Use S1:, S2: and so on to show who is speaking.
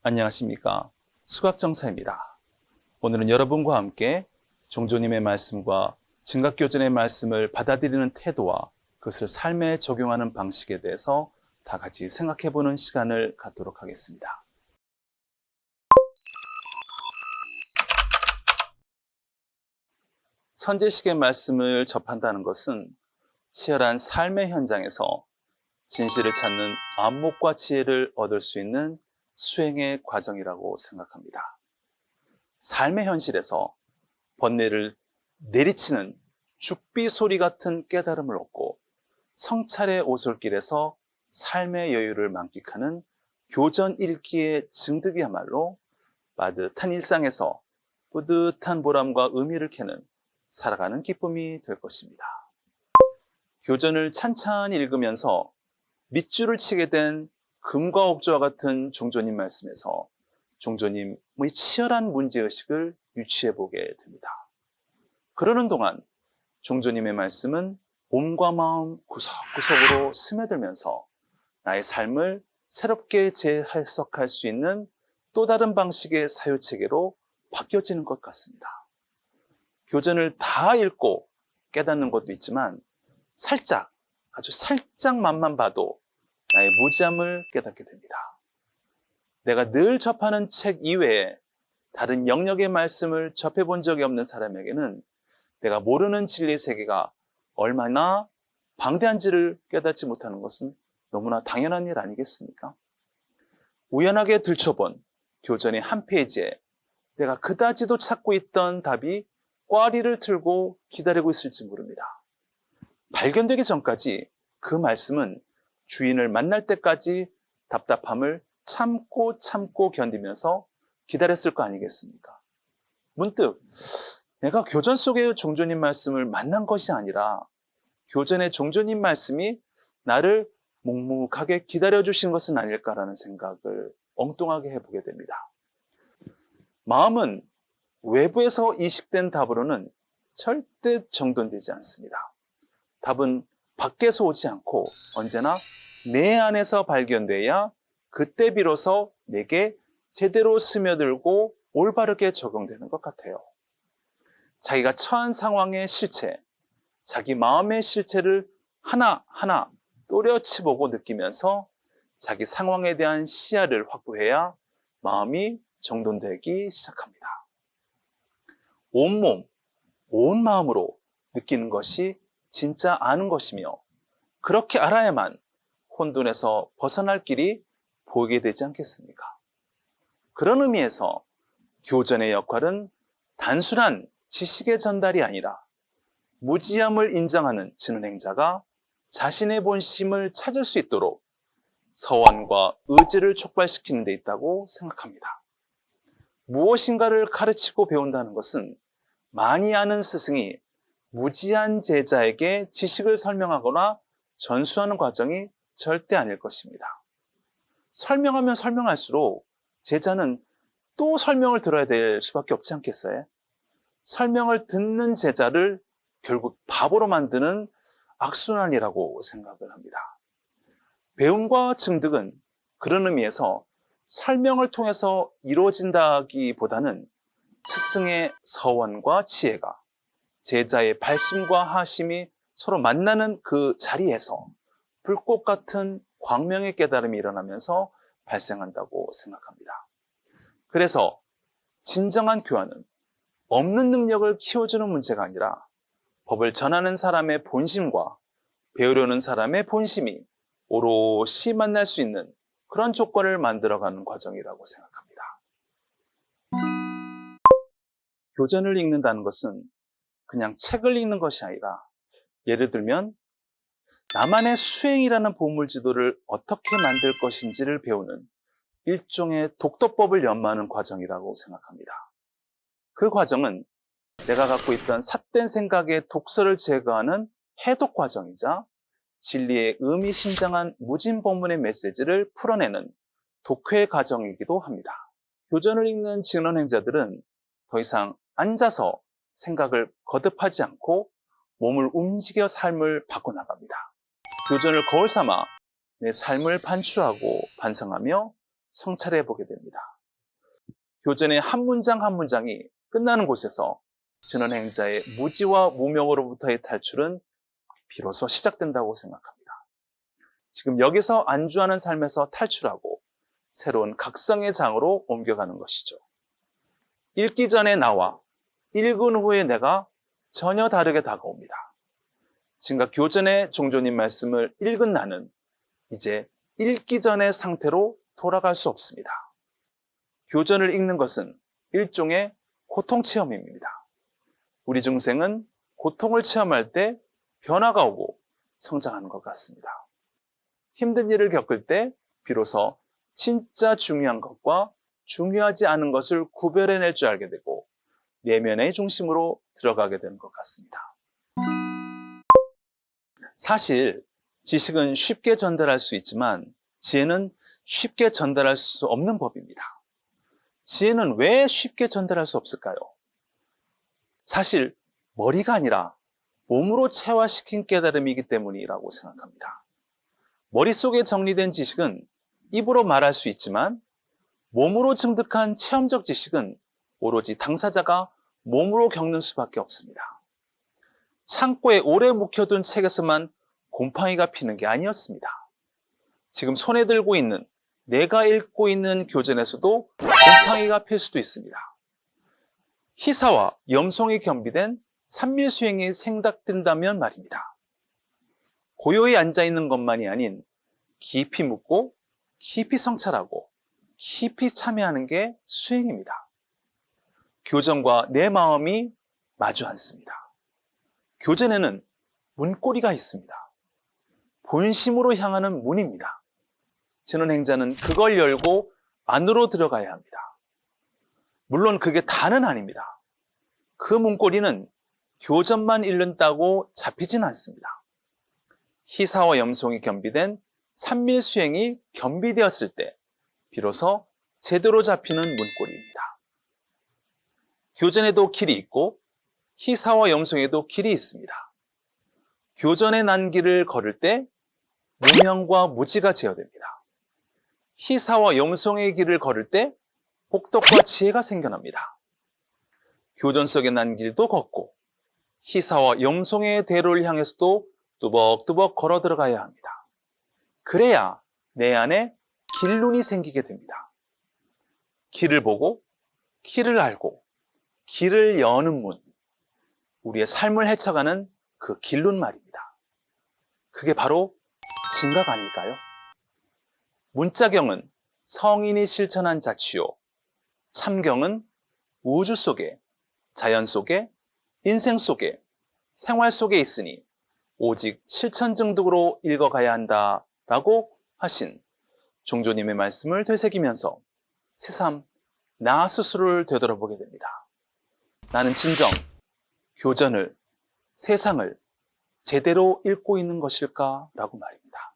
S1: 안녕하십니까. 수각정사입니다. 오늘은 여러분과 함께 종조님의 말씀과 증각교전의 말씀을 받아들이는 태도와 그것을 삶에 적용하는 방식에 대해서 다 같이 생각해보는 시간을 갖도록 하겠습니다. 선제식의 말씀을 접한다는 것은 치열한 삶의 현장에서 진실을 찾는 안목과 지혜를 얻을 수 있는 수행의 과정이라고 생각합니다. 삶의 현실에서 번뇌를 내리치는 죽비 소리 같은 깨달음을 얻고 성찰의 오솔길에서 삶의 여유를 만끽하는 교전 읽기의 증득이야말로 빠듯한 일상에서 뿌듯한 보람과 의미를 캐는 살아가는 기쁨이 될 것입니다. 교전을 찬찬히 읽으면서 밑줄을 치게 된 금과 옥조와 같은 종조님 말씀에서 종조님의 치열한 문제의식을 유추해보게 됩니다. 그러는 동안 종조님의 말씀은 몸과 마음 구석구석으로 스며들면서 나의 삶을 새롭게 재해석할 수 있는 또 다른 방식의 사유체계로 바뀌어지는 것 같습니다. 교전을 다 읽고 깨닫는 것도 있지만 살짝, 아주 살짝 맛만 봐도 나의 무지함을 깨닫게 됩니다. 내가 늘 접하는 책 이외에 다른 영역의 말씀을 접해본 적이 없는 사람에게는 내가 모르는 진리의 세계가 얼마나 방대한지를 깨닫지 못하는 것은 너무나 당연한 일 아니겠습니까? 우연하게 들춰본 교전의 한 페이지에 내가 그다지도 찾고 있던 답이 꽈리를 틀고 기다리고 있을지 모릅니다. 발견되기 전까지 그 말씀은 주인을 만날 때까지 답답함을 참고 견디면서 기다렸을 거 아니겠습니까? 문득 내가 교전 속의 종조님 말씀을 만난 것이 아니라 교전의 종조님 말씀이 나를 묵묵하게 기다려주신 것은 아닐까라는 생각을 엉뚱하게 해보게 됩니다. 마음은 외부에서 이식된 답으로는 절대 정돈되지 않습니다. 답은 밖에서 오지 않고 언제나 내 안에서 발견돼야 그때 비로소 내게 제대로 스며들고 올바르게 적용되는 것 같아요. 자기가 처한 상황의 실체, 자기 마음의 실체를 하나하나 또렷이 보고 느끼면서 자기 상황에 대한 시야를 확보해야 마음이 정돈되기 시작합니다. 온몸, 온 마음으로 느끼는 것이 진짜 아는 것이며 그렇게 알아야만 혼돈에서 벗어날 길이 보이게 되지 않겠습니까? 그런 의미에서 교전의 역할은 단순한 지식의 전달이 아니라 무지함을 인정하는 진언행자가 자신의 본심을 찾을 수 있도록 서원과 의지를 촉발시키는 데 있다고 생각합니다. 무엇인가를 가르치고 배운다는 것은 많이 아는 스승이 무지한 제자에게 지식을 설명하거나 전수하는 과정이 절대 아닐 것입니다. 설명하면 설명할수록 제자는 또 설명을 들어야 될 수밖에 없지 않겠어요? 설명을 듣는 제자를 결국 바보로 만드는 악순환이라고 생각을 합니다. 배움과 증득은 그런 의미에서 설명을 통해서 이루어진다기보다는 스승의 서원과 지혜가 제자의 발심과 하심이 서로 만나는 그 자리에서 불꽃 같은 광명의 깨달음이 일어나면서 발생한다고 생각합니다. 그래서 진정한 교화는 없는 능력을 키워주는 문제가 아니라 법을 전하는 사람의 본심과 배우려는 사람의 본심이 오롯이 만날 수 있는 그런 조건을 만들어가는 과정이라고 생각합니다. 교전을 읽는다는 것은 그냥 책을 읽는 것이 아니라 예를 들면 나만의 수행이라는 보물지도를 어떻게 만들 것인지를 배우는 일종의 독도법을 연마하는 과정이라고 생각합니다. 그 과정은 내가 갖고 있던 삿된 생각의 독서를 제거하는 해독 과정이자 진리의 의미심장한 무진법문의 메시지를 풀어내는 독회 과정이기도 합니다. 교전을 읽는 진언행자들은 더 이상 앉아서 생각을 거듭하지 않고 몸을 움직여 삶을 바꿔나갑니다. 교전을 거울 삼아 내 삶을 반추하고 반성하며 성찰해 보게 됩니다. 교전의 한 문장 한 문장이 끝나는 곳에서 진언행자의 무지와 무명으로부터의 탈출은 비로소 시작된다고 생각합니다. 지금 여기서 안주하는 삶에서 탈출하고 새로운 각성의 장으로 옮겨가는 것이죠. 읽기 전에 나와 읽은 후에 내가 전혀 다르게 다가옵니다. 지금과 교전의 종조님 말씀을 읽은 나는 이제 읽기 전의 상태로 돌아갈 수 없습니다. 교전을 읽는 것은 일종의 고통 체험입니다. 우리 중생은 고통을 체험할 때 변화가 오고 성장하는 것 같습니다. 힘든 일을 겪을 때 비로소 진짜 중요한 것과 중요하지 않은 것을 구별해낼 줄 알게 되고 내면의 중심으로 들어가게 되는 것 같습니다. 사실 지식은 쉽게 전달할 수 있지만 지혜는 쉽게 전달할 수 없는 법입니다. 지혜는 왜 쉽게 전달할 수 없을까요? 사실 머리가 아니라 몸으로 체화시킨 깨달음이기 때문이라고 생각합니다. 머릿속에 정리된 지식은 입으로 말할 수 있지만 몸으로 증득한 체험적 지식은 오로지 당사자가 몸으로 겪는 수밖에 없습니다. 창고에 오래 묵혀둔 책에서만 곰팡이가 피는 게 아니었습니다. 지금 손에 들고 있는 내가 읽고 있는 교전에서도 곰팡이가 필 수도 있습니다. 희사와 염송이 겸비된 산밀수행이 생각된다면 말입니다. 고요히 앉아있는 것만이 아닌 깊이 묻고 깊이 성찰하고 깊이 참여하는 게 수행입니다. 교전과 내 마음이 마주 앉습니다. 교전에는 문고리가 있습니다. 본심으로 향하는 문입니다. 진언행자는 그걸 열고 안으로 들어가야 합니다. 물론 그게 다는 아닙니다. 그 문고리는 교전만 읽는다고 잡히진 않습니다. 희사와 염송이 겸비된 산밀수행이 겸비되었을 때 비로소 제대로 잡히는 문고리입니다. 교전에도 길이 있고 희사와 염송에도 길이 있습니다. 교전의 난길을 걸을 때 무명과 무지가 제어됩니다. 희사와 염송의 길을 걸을 때 복덕과 지혜가 생겨납니다. 교전 속의 난길도 걷고 희사와 염송의 대로를 향해서도 뚜벅뚜벅 걸어 들어가야 합니다. 그래야 내 안에 길눈이 생기게 됩니다. 길을 보고 길을 알고 길을 여는 문, 우리의 삶을 헤쳐가는 그 길눈 말입니다. 그게 바로 진각 아닐까요? 문자경은 성인이 실천한 자취요, 참경은 우주 속에, 자연 속에, 인생 속에, 생활 속에 있으니 오직 실천증득으로 읽어가야 한다라고 하신 종조님의 말씀을 되새기면서 새삼 나 스스로를 되돌아보게 됩니다. 나는 진정 교전을, 세상을 제대로 읽고 있는 것일까라고 말입니다.